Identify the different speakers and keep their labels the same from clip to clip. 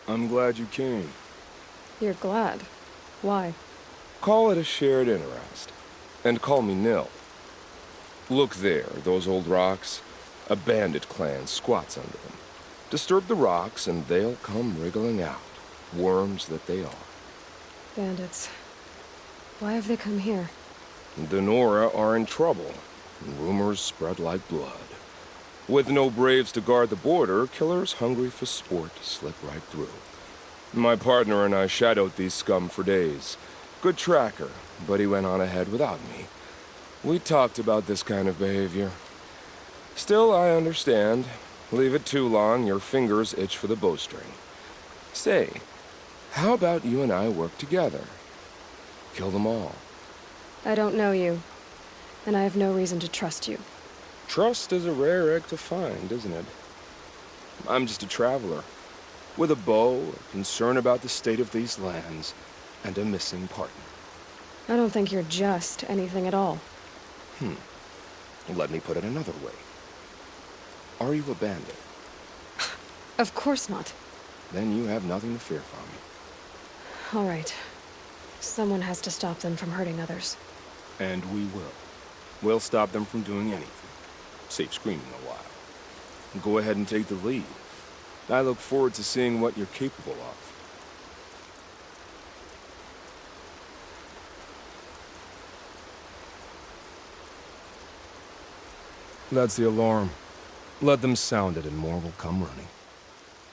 Speaker 1: I'm glad you came.
Speaker 2: You're glad. Why?
Speaker 1: Call it a shared interest. And call me Nil. Look there, those old rocks. A bandit clan squats under them. Disturb the rocks and they'll come wriggling out. Worms that they are.
Speaker 2: Bandits. Why have they come here?
Speaker 1: The Nora are in trouble. Rumors spread like blood. With no braves to guard the border, killers hungry for sport slip right through. My partner and I shadowed these scum for days. Good tracker, but he went on ahead without me. We talked about this kind of behavior. Still, I understand. Leave it too long, your fingers itch for the bowstring. Say, how about you and I work together? Kill them all.
Speaker 2: I don't know you, and I have no reason to trust you.
Speaker 1: Trust is a rare egg to find, isn't it? I'm just a traveler, with a bow, a concern about the state of these lands, and a missing partner.
Speaker 2: I don't think you're just anything at all.
Speaker 1: Let me put it another way. Are you a bandit?
Speaker 2: Of course not.
Speaker 1: Then you have nothing to fear from me.
Speaker 2: All right. Someone has to stop them from hurting others.
Speaker 1: And we will. We'll stop them from doing anything. Save screaming a while. Go ahead and take the lead. I look forward to seeing what you're capable of. That's the alarm. Let them sound it and more will come running.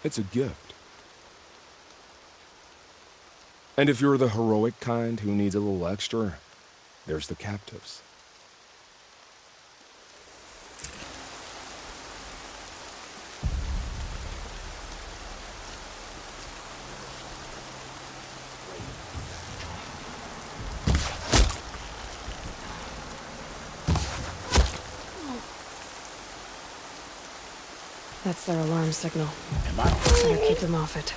Speaker 1: It's a gift. And if you're the heroic kind who needs a little extra, there's the captives.
Speaker 2: That's their alarm signal. Better keep them off it.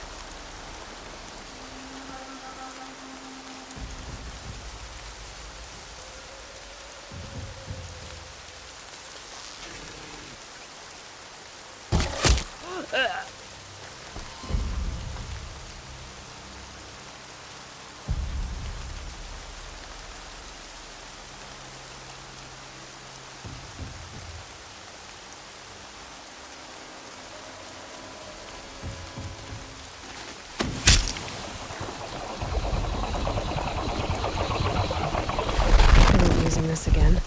Speaker 2: This again.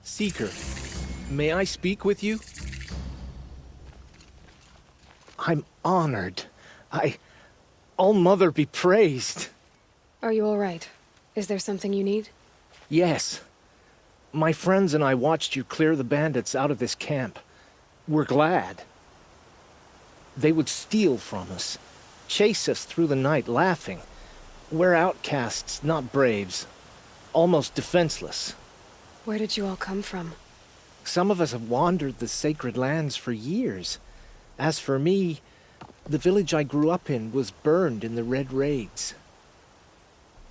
Speaker 3: Seeker, may I speak with you? I'm honored. All-Mother be praised.
Speaker 2: Are you all right? Is there something you need?
Speaker 3: Yes. My friends and I watched you clear the bandits out of this camp. We're glad. They would steal from us, chase us through the night laughing. We're outcasts, not braves. Almost defenseless.
Speaker 2: Where did you all come from?
Speaker 3: Some of us have wandered the sacred lands for years. As for me, the village I grew up in was burned in the Red Raids.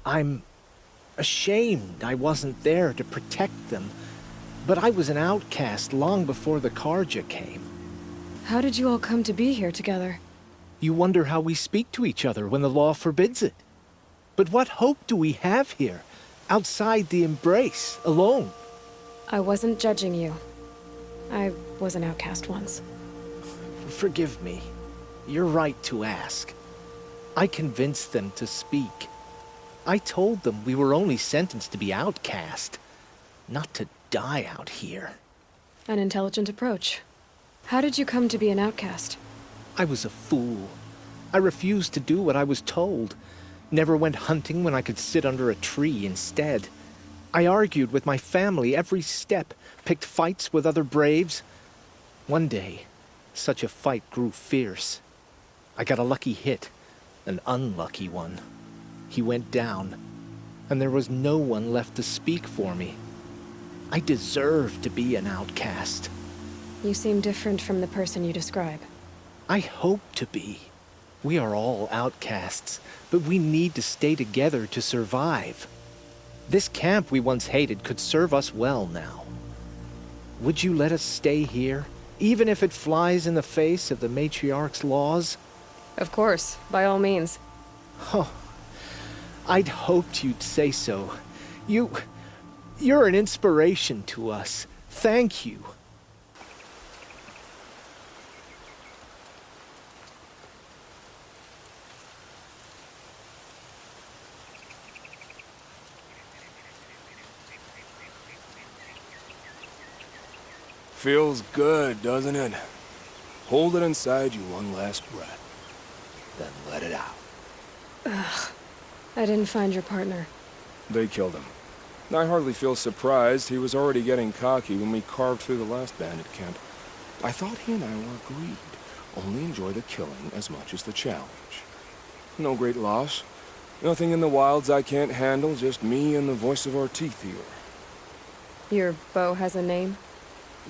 Speaker 3: I'm ashamed I wasn't there to protect them, but I was an outcast long before the Karja came.
Speaker 2: How did you all come to be here together?
Speaker 3: You wonder how we speak to each other when the law forbids it. But what hope do we have here, outside the embrace, alone?
Speaker 2: I wasn't judging you. I was an outcast once.
Speaker 3: Forgive me. You're right to ask. I convinced them to speak. I told them we were only sentenced to be outcast, not to die out here.
Speaker 2: An intelligent approach. How did you come to be an outcast?
Speaker 3: I was a fool. I refused to do what I was told. Never went hunting when I could sit under a tree instead. I argued with my family every step, picked fights with other braves. One day, such a fight grew fierce. I got a lucky hit, an unlucky one. He went down, and there was no one left to speak for me. I deserved to be an outcast.
Speaker 2: You seem different from the person you describe.
Speaker 3: I hope to be. We are all outcasts, but we need to stay together to survive. This camp we once hated could serve us well now. Would you let us stay here, even if it flies in the face of the matriarch's laws?
Speaker 2: Of course, by all means.
Speaker 3: Oh, I'd hoped you'd say so. You're an inspiration to us. Thank you.
Speaker 1: Feels good, doesn't it? Hold it inside you one last breath. Then let it out.
Speaker 2: Ugh. I didn't find your partner.
Speaker 1: They killed him. I hardly feel surprised. He was already getting cocky when we carved through the last bandit camp. I thought he and I were agreed. Only enjoy the killing as much as the challenge. No great loss. Nothing in the wilds I can't handle, just me and the voice of our teeth here.
Speaker 2: Your bow has a name?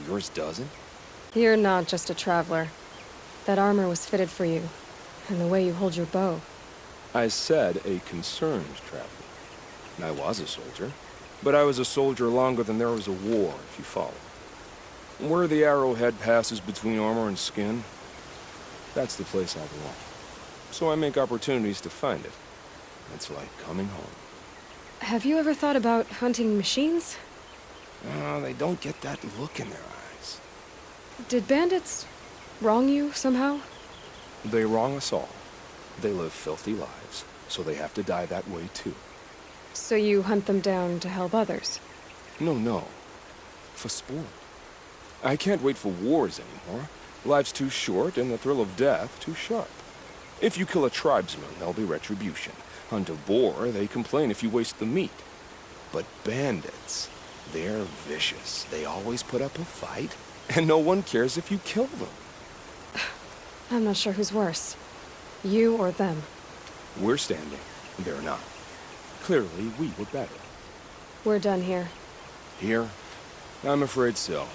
Speaker 1: Yours doesn't?
Speaker 2: You're not just a traveler. That armor was fitted for you, and the way you hold your bow.
Speaker 1: I said a concerned traveler. I was a soldier, but I was a soldier longer than there was a war, if you follow. Where the arrowhead passes between armor and skin, that's the place I belong. So I make opportunities to find it. It's like coming home.
Speaker 2: Have you ever thought about hunting machines?
Speaker 1: They don't get that look in their eyes.
Speaker 2: Did bandits wrong you somehow?
Speaker 1: They wrong us all. They live filthy lives, so they have to die that way too.
Speaker 2: So you hunt them down to help others?
Speaker 1: No. For sport. I can't wait for wars anymore. Life's too short and the thrill of death too sharp. If you kill a tribesman, there'll be retribution. Hunt a boar, they complain if you waste the meat. But bandits, they're vicious. They always put up a fight, and no one cares if you kill them.
Speaker 2: I'm not sure who's worse. You or them.
Speaker 1: We're standing, they're not. Clearly, we were better.
Speaker 2: We're done here.
Speaker 1: Here? I'm afraid so.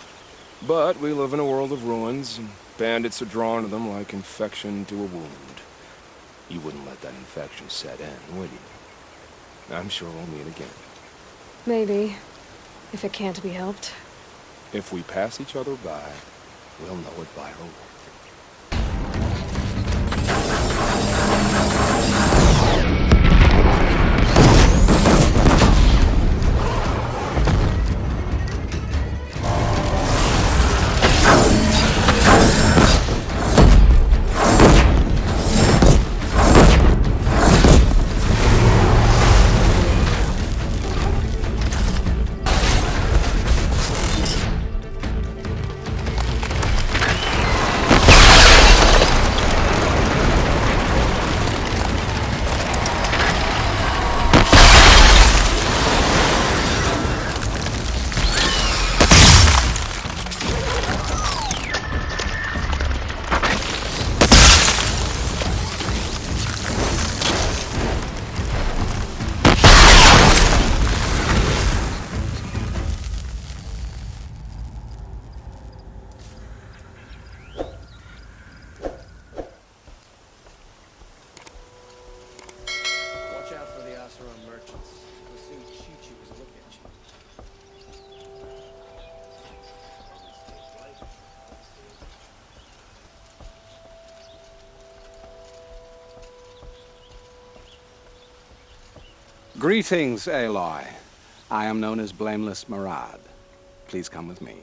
Speaker 1: But we live in a world of ruins, and bandits are drawn to them like infection to a wound. You wouldn't let that infection set in, would you? I'm sure we'll meet again.
Speaker 2: Maybe. If it can't be helped.
Speaker 1: If we pass each other by, we'll know it by our work.
Speaker 4: Greetings, Aloy. I am known as Blameless Marad. Please come with me.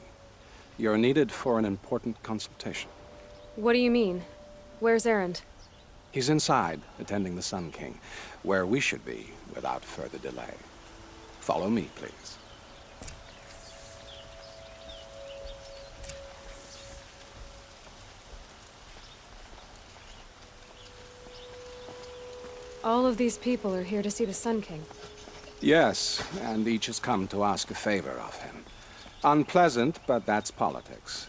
Speaker 4: You're needed for an important consultation.
Speaker 2: What do you mean? Where's Erend?
Speaker 4: He's inside, attending the Sun King, where we should be without further delay. Follow me, please.
Speaker 2: All of these people are here to see the Sun King.
Speaker 4: Yes, and each has come to ask a favor of him. Unpleasant, but that's politics.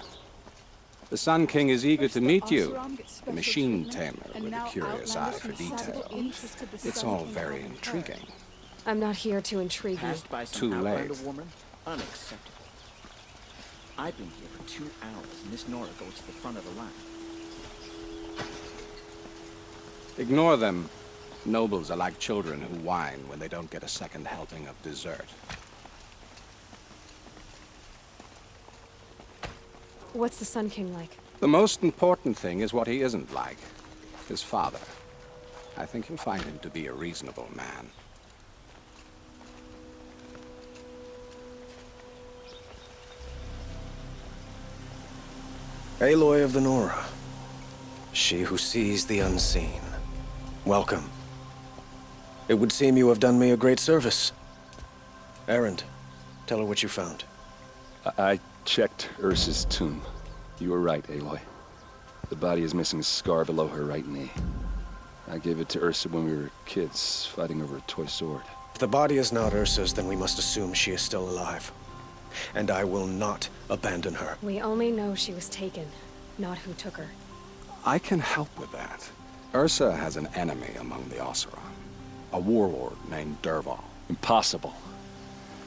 Speaker 4: The Sun King is eager to meet you, a machine tamer with a curious eye for detail. It's all very intriguing.
Speaker 2: I'm not here to intrigue you.
Speaker 4: Too late.
Speaker 5: I've been here for 2 hours, and this Nora goes to the front of the line.
Speaker 4: Ignore them. Nobles are like children who whine when they don't get a second helping of dessert.
Speaker 2: What's the Sun King like?
Speaker 4: The most important thing is what he isn't like. His father. I think you'll find him to be a reasonable man.
Speaker 6: Aloy of the Nora. She who sees the unseen. Welcome. It would seem you have done me a great service. Erend, tell her what you found.
Speaker 7: I checked Ursa's tomb. You were right, Aloy. The body is missing a scar below her right knee. I gave it to Ursa when we were kids, fighting over a toy sword.
Speaker 6: If the body is not Ursa's, then we must assume she is still alive. And I will not abandon her.
Speaker 2: We only know she was taken, not who took her.
Speaker 4: I can help with that. Ursa has an enemy among the Oseram. A warlord named Dervahl.
Speaker 7: Impossible.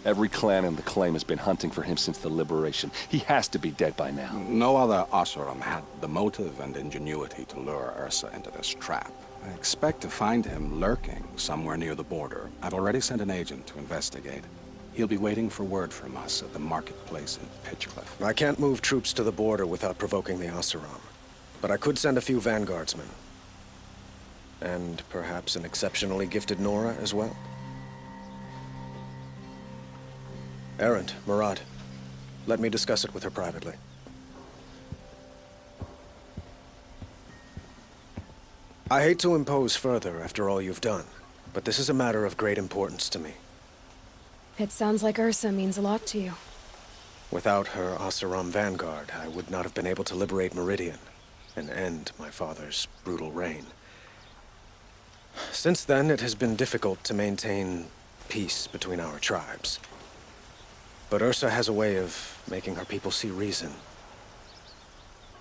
Speaker 7: Every clan in the claim has been hunting for him since the liberation. He has to be dead by now.
Speaker 4: No other Oseram had the motive and ingenuity to lure Ursa into this trap. I expect to find him lurking somewhere near the border. I've already sent an agent to investigate. He'll be waiting for word from us at the marketplace in Pitchcliff.
Speaker 6: I can't move troops to the border without provoking the Oseram. But I could send a few vanguardsmen. And perhaps an exceptionally gifted Nora as well. Erend, Murad, let me discuss it with her privately. I hate to impose further after all you've done, but this is a matter of great importance to me.
Speaker 2: It sounds like Ursa means a lot to you.
Speaker 6: Without her Oseram vanguard, I would not have been able to liberate Meridian and end my father's brutal reign. Since then, it has been difficult to maintain peace between our tribes. But Ursa has a way of making her people see reason.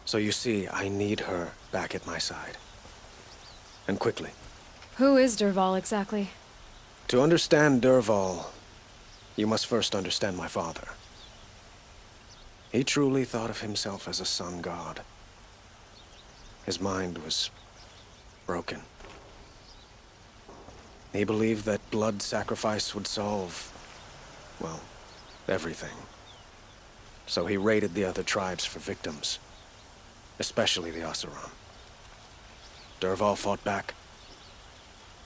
Speaker 6: So you see, I need her back at my side. And quickly.
Speaker 2: Who is Dervahl exactly?
Speaker 6: To understand Dervahl, you must first understand my father. He truly thought of himself as a sun god. His mind was broken. He believed that blood sacrifice would solve, well, everything. So he raided the other tribes for victims, especially the Oseram. Dervahl fought back.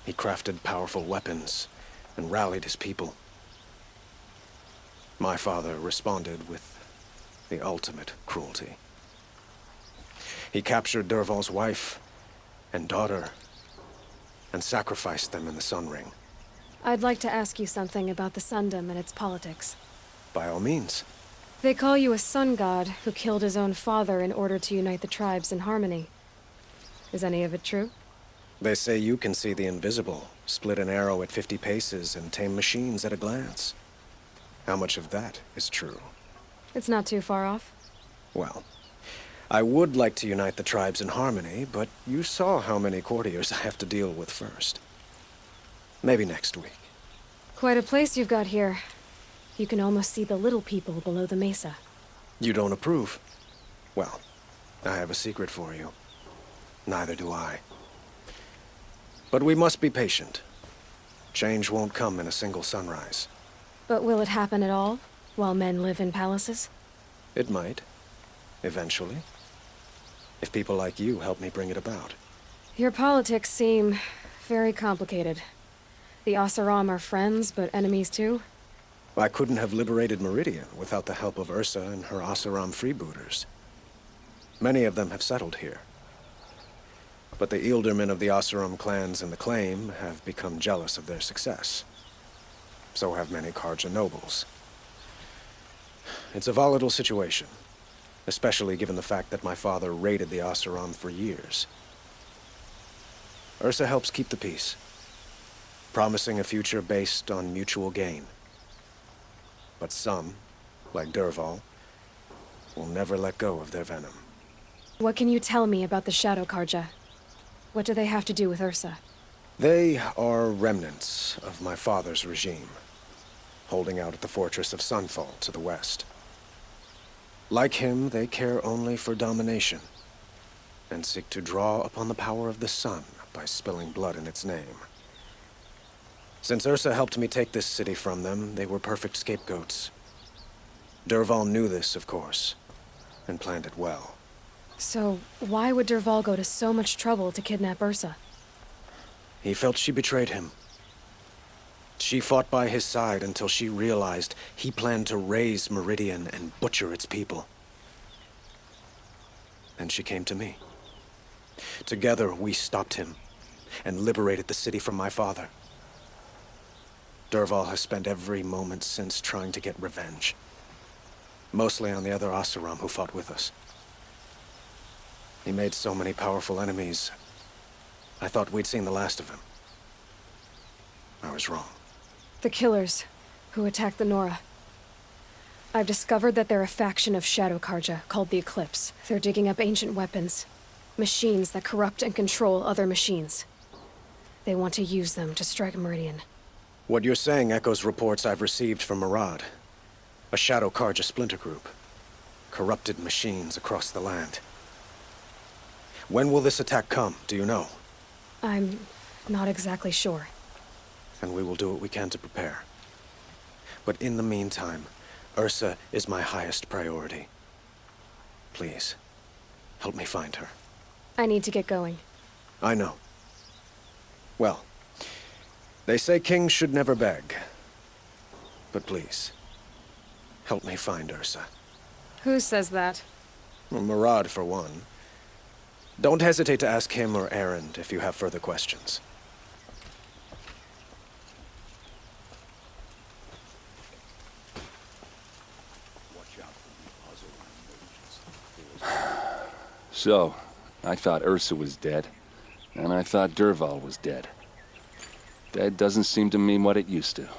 Speaker 6: He crafted powerful weapons and rallied his people. My father responded with the ultimate cruelty. He captured Dervahl's wife and daughter and sacrificed them in the Sun Ring.
Speaker 2: I'd like to ask you something about the Sundom and its politics.
Speaker 6: By all means.
Speaker 2: They call you a sun god who killed his own father in order to unite the tribes in harmony. Is any of it true?
Speaker 6: They say you can see the invisible, split an arrow at 50 paces, and tame machines at a glance. How much of that is true?
Speaker 2: It's not too far off.
Speaker 6: Well, I would like to unite the tribes in harmony, but you saw how many courtiers I have to deal with first. Maybe next week.
Speaker 2: Quite a place you've got here. You can almost see the little people below the mesa.
Speaker 6: You don't approve? Well, I have a secret for you. Neither do I. But we must be patient. Change won't come in a single sunrise.
Speaker 2: But will it happen at all, while men live in palaces?
Speaker 6: It might. Eventually. If people like you help me bring it about.
Speaker 2: Your politics seem very complicated. The Oseram are friends, but enemies too?
Speaker 6: I couldn't have liberated Meridian without the help of Ursa and her Oseram freebooters. Many of them have settled here. But the ealdormen of the Oseram clans in the claim have become jealous of their success. So have many Karja nobles. It's a volatile situation, especially given the fact that my father raided the Oseram for years. Ursa helps keep the peace, promising a future based on mutual gain. But some, like Dervahl, will never let go of their venom.
Speaker 2: What can you tell me about the Shadow Karja? What do they have to do with Ursa?
Speaker 6: They are remnants of my father's regime, holding out at the fortress of Sunfall to the west. Like him, they care only for domination, and seek to draw upon the power of the sun by spilling blood in its name. Since Ursa helped me take this city from them, they were perfect scapegoats. Dervahl knew this, of course, and planned it well.
Speaker 2: So, why would Dervahl go to so much trouble to kidnap Ursa?
Speaker 6: He felt she betrayed him. She fought by his side until she realized he planned to raise Meridian and butcher its people. And she came to me. Together, we stopped him and liberated the city from my father. Dervahl has spent every moment since trying to get revenge. Mostly on the other Oseram who fought with us. He made so many powerful enemies, I thought we'd seen the last of him. I was wrong.
Speaker 2: The killers, who attacked the Nora. I've discovered that they're a faction of Shadow Karja, called the Eclipse. They're digging up ancient weapons. Machines that corrupt and control other machines. They want to use them to strike Meridian.
Speaker 6: What you're saying echoes reports I've received from Murad. A Shadow Karja splinter group. Corrupted machines across the land. When will this attack come, do you know?
Speaker 2: I'm not exactly sure.
Speaker 6: Then we will do what we can to prepare. But in the meantime, Ursa is my highest priority. Please, help me find her.
Speaker 2: I need to get going.
Speaker 6: I know. Well, they say kings should never beg. But please, help me find Ursa.
Speaker 2: Who says that?
Speaker 6: Well, Murad, for one. Don't hesitate to ask him or Erend if you have further questions.
Speaker 7: So, I thought Ursa was dead, and I thought Dervahl was dead. Dead doesn't seem to mean what it used to.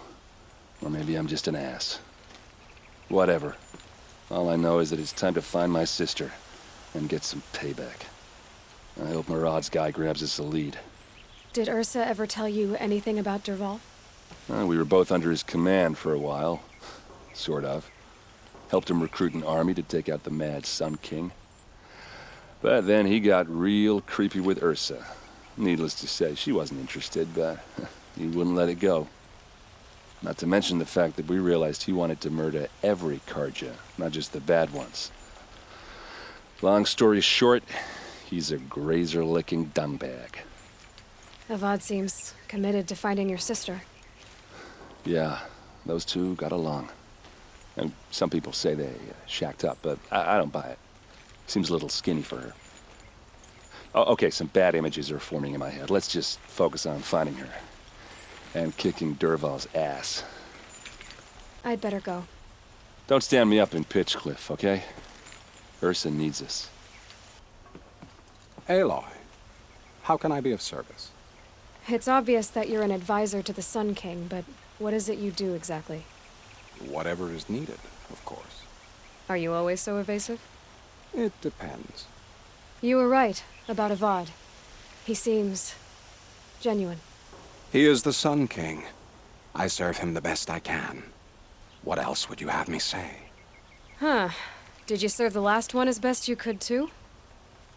Speaker 7: Or maybe I'm just an ass. Whatever. All I know is that it's time to find my sister and get some payback. I hope Murad's guy grabs us a lead.
Speaker 2: Did Ursa ever tell you anything about Dervahl?
Speaker 7: We were both under his command for a while. Sort of. Helped him recruit an army to take out the mad Sun King. But then he got real creepy with Ursa. Needless to say, she wasn't interested, but he wouldn't let it go. Not to mention the fact that we realized he wanted to murder every Karja, not just the bad ones. Long story short, he's a grazer-licking dungbag.
Speaker 2: Avad seems committed to finding your sister.
Speaker 7: Yeah, those two got along. And some people say they shacked up, but I don't buy it. Seems a little skinny for her. Oh, okay, some bad images are forming in my head. Let's just focus on finding her. And kicking Dervahl's ass.
Speaker 2: I'd better go.
Speaker 7: Don't stand me up in Pitchcliff, okay? Ursa needs us.
Speaker 4: Aloy, how can I be of service?
Speaker 2: It's obvious that you're an advisor to the Sun King, but what is it you do exactly?
Speaker 4: Whatever is needed, of course.
Speaker 2: Are you always so evasive?
Speaker 4: It depends.
Speaker 2: You were right about Avad. He seems genuine.
Speaker 4: He is the Sun King. I serve him the best I can. What else would you have me say?
Speaker 2: Huh. Did you serve the last one as best you could, too?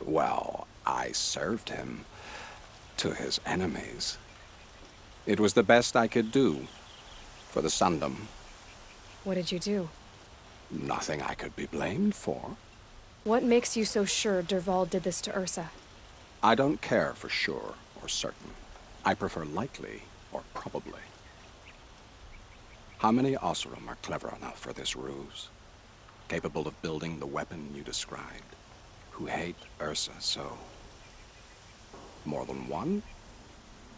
Speaker 4: Well, I served him to his enemies. It was the best I could do for the Sundom.
Speaker 2: What did you do?
Speaker 4: Nothing I could be blamed for.
Speaker 2: What makes you so sure Dervahl did this to Ursa?
Speaker 4: I don't care for sure or certain. I prefer likely or probably. How many Oseram are clever enough for this ruse? Capable of building the weapon you described? Who hate Ursa so? More than one?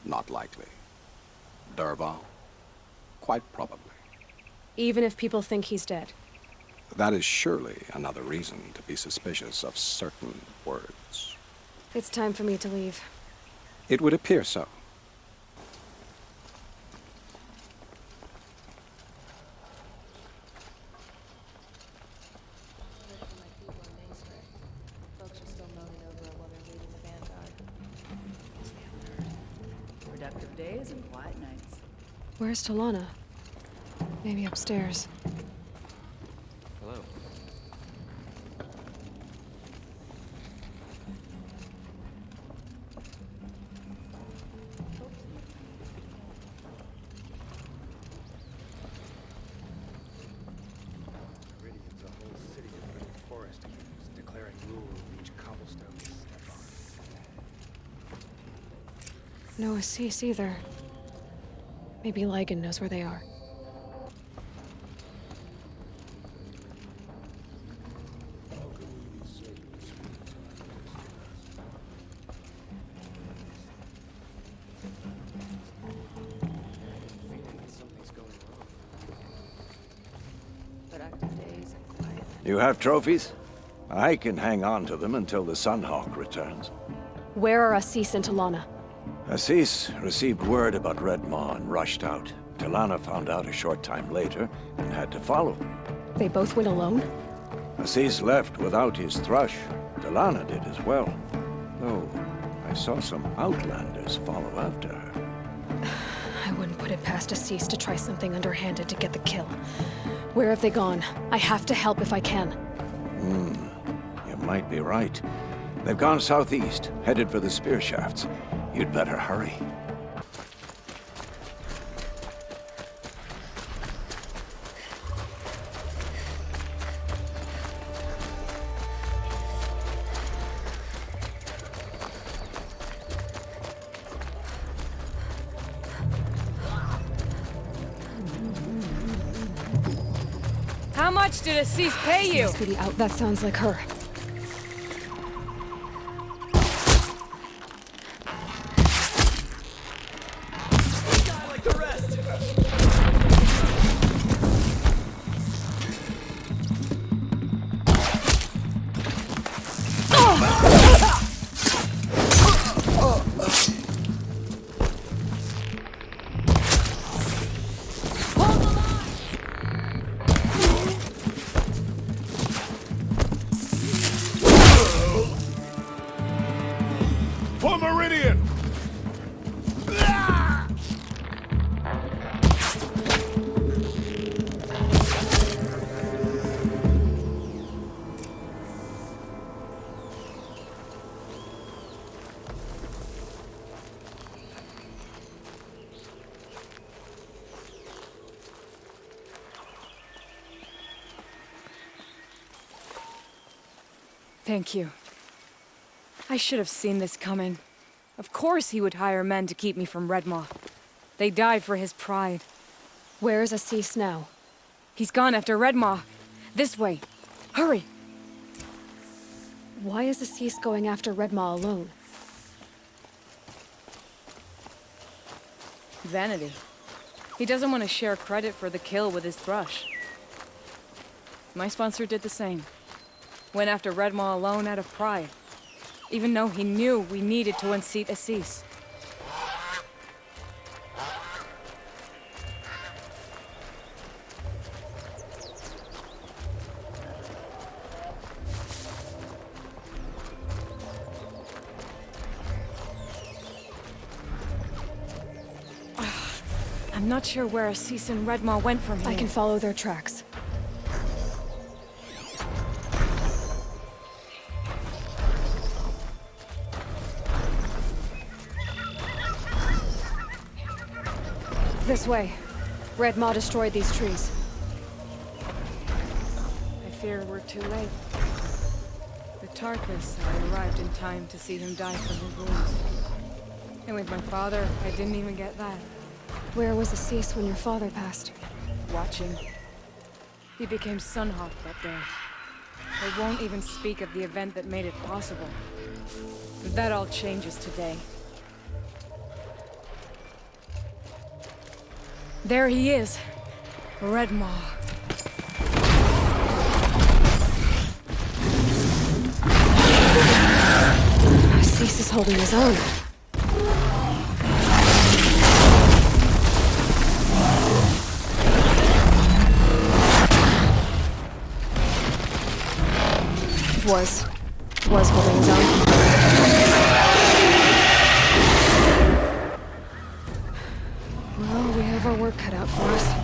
Speaker 4: Not likely. Dervahl? Quite probably.
Speaker 2: Even if people think he's dead?
Speaker 4: That is surely another reason to be suspicious of certain words.
Speaker 2: It's time for me to leave.
Speaker 4: It would appear so.
Speaker 8: Productive days and quiet nights.
Speaker 2: Where's Talana? Maybe upstairs.
Speaker 5: Hello.
Speaker 2: No Assis either. Maybe Ligon knows where they are.
Speaker 9: You have trophies? I can hang on to them until the Sunhawk returns.
Speaker 2: Where are Assis and Talana?
Speaker 9: Assis received word about Red Maw and rushed out. Talana found out a short time later and had to follow.
Speaker 2: They both went alone?
Speaker 9: Assis left without his thrush. Talana did as well. Though I saw some outlanders follow after her.
Speaker 2: I wouldn't put it past Assis to try something underhanded to get the kill. Where have they gone? I have to help if I can.
Speaker 9: You might be right. They've gone southeast, headed for the spear shafts. You'd better hurry.
Speaker 10: How much did Assis pay you?
Speaker 2: Sweetie out. That sounds like her.
Speaker 1: For Meridian!
Speaker 10: Thank you. I should have seen this coming. Of course he would hire men to keep me from Red Maw. They died for his pride.
Speaker 2: Where's Assis now?
Speaker 10: He's gone after Red Maw. This way. Hurry!
Speaker 2: Why is Assis going after Red Maw alone?
Speaker 10: Vanity. He doesn't want to share credit for the kill with his thrush. My sponsor did the same. Went after Red Maw alone out of pride. Even though he knew we needed to unseat Assis. I'm not sure where Assis and Red Maw went from here.
Speaker 2: I can follow their tracks. This way. Red Maw destroyed these trees.
Speaker 10: I fear we're too late. The Tarkus, I arrived in time to see him die from his wounds. And with my father, I didn't even get that.
Speaker 2: Where was Assis when your father passed?
Speaker 10: Watching. He became Sunhawk that day. They won't even speak of the event that made it possible. But that all changes today. There he is. Red Maw.
Speaker 2: Assis is holding his own. Was holding his own. Well, we have our work cut out for us.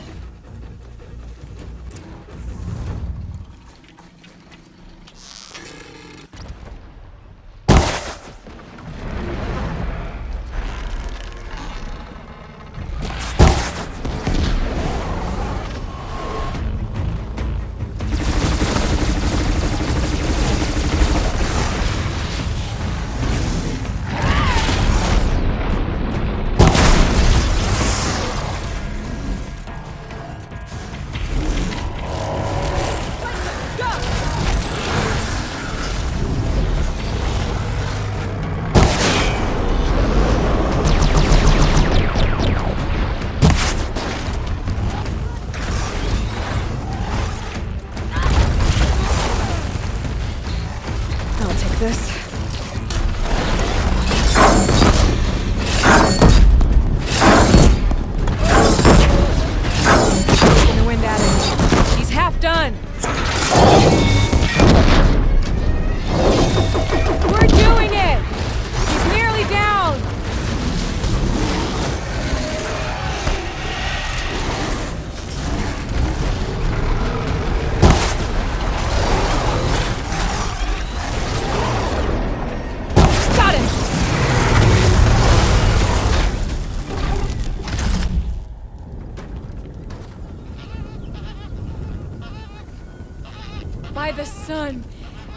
Speaker 10: By the sun!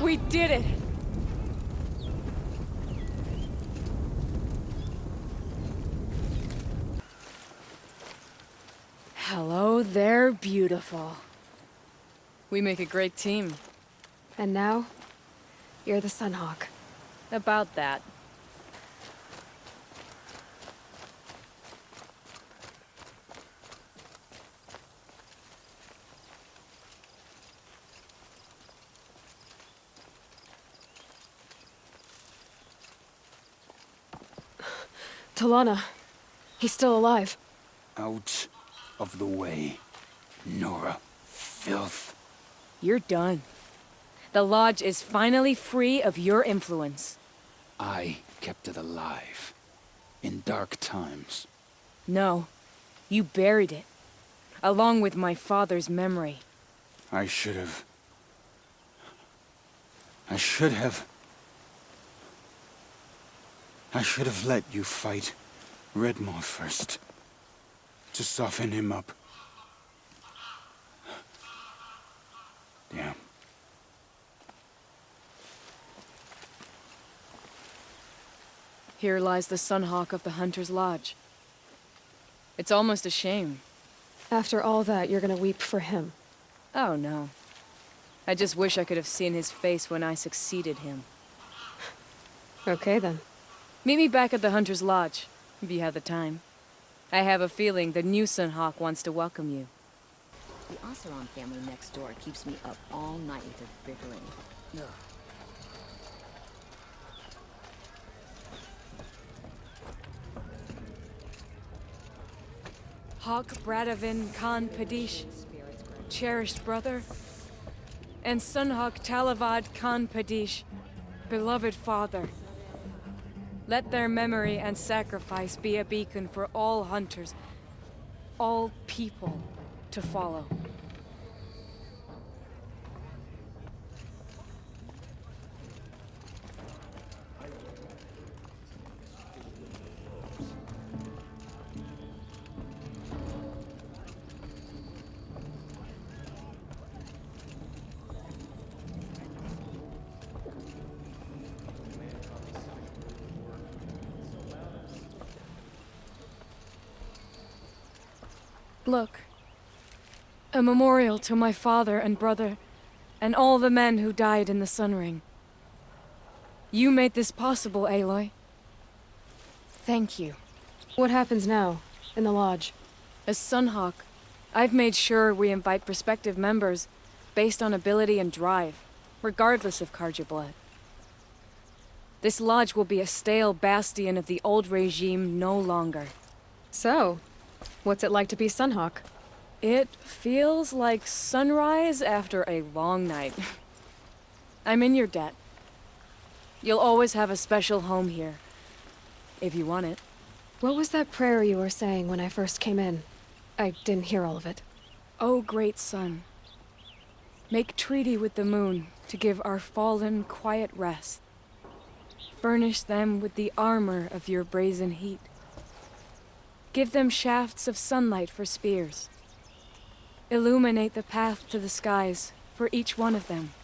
Speaker 10: We did it! Hello there, beautiful. We make a great team.
Speaker 2: And now, you're the Sunhawk.
Speaker 10: About that.
Speaker 2: Talana. He's still alive.
Speaker 11: Out of the way, Nora. Filth.
Speaker 10: You're done. The Lodge is finally free of your influence.
Speaker 11: I kept it alive. In dark times.
Speaker 10: No. You buried it. Along with my father's memory.
Speaker 11: I should have let you fight Redmaw first. To soften him up. Damn.
Speaker 10: Here lies the Sunhawk of the Hunter's Lodge. It's almost a shame.
Speaker 2: After all that, you're gonna weep for him.
Speaker 10: Oh, no. I just wish I could have seen his face when I succeeded him.
Speaker 2: Okay, then.
Speaker 10: Meet me back at the Hunter's Lodge, if you have the time. I have a feeling the new Sunhawk wants to welcome you.
Speaker 12: The Oseram family next door keeps me up all night with their bickering. Ugh.
Speaker 10: Hawk Bradavin Khan Padish, cherished brother, and Sunhawk Talavad Khan Padish, beloved father. Let their memory and sacrifice be a beacon for all hunters, all people to follow. Look. A memorial to my father and brother, and all the men who died in the Sun Ring. You made this possible, Aloy. Thank you.
Speaker 2: What happens now, in the Lodge?
Speaker 10: As Sunhawk, I've made sure we invite prospective members based on ability and drive, regardless of Karja blood. This Lodge will be a stale bastion of the old regime no longer.
Speaker 2: So, what's it like to be Sunhawk?
Speaker 10: It feels like sunrise after a long night. I'm in your debt. You'll always have a special home here, if you want it.
Speaker 2: What was that prayer you were saying when I first came in? I didn't hear all of it.
Speaker 10: Oh, great sun, make treaty with the moon to give our fallen quiet rest. Furnish them with the armor of your brazen heat. Give them shafts of sunlight for spears. Illuminate the path to the skies for each one of them.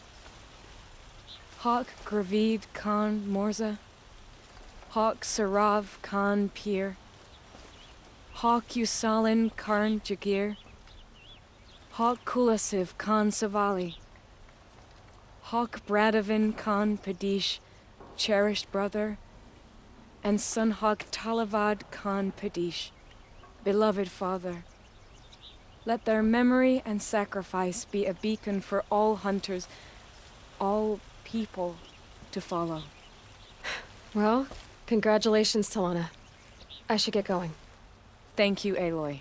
Speaker 10: Hawk Gravid Khan Morza, Hawk Sarav Khan Pir, Hawk Usalin Karn Jagir, Hawk Kulasiv Khan Savali, Hawk Bradavin Khan Padish, cherished brother, and Sunhawk Talavad Khan Padish, beloved father. Let their memory and sacrifice be a beacon for all hunters, all people to follow.
Speaker 2: Well, congratulations, Talana. I should get going.
Speaker 10: Thank you, Aloy.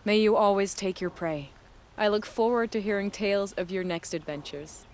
Speaker 10: May you always take your prey. I look forward to hearing tales of your next adventures.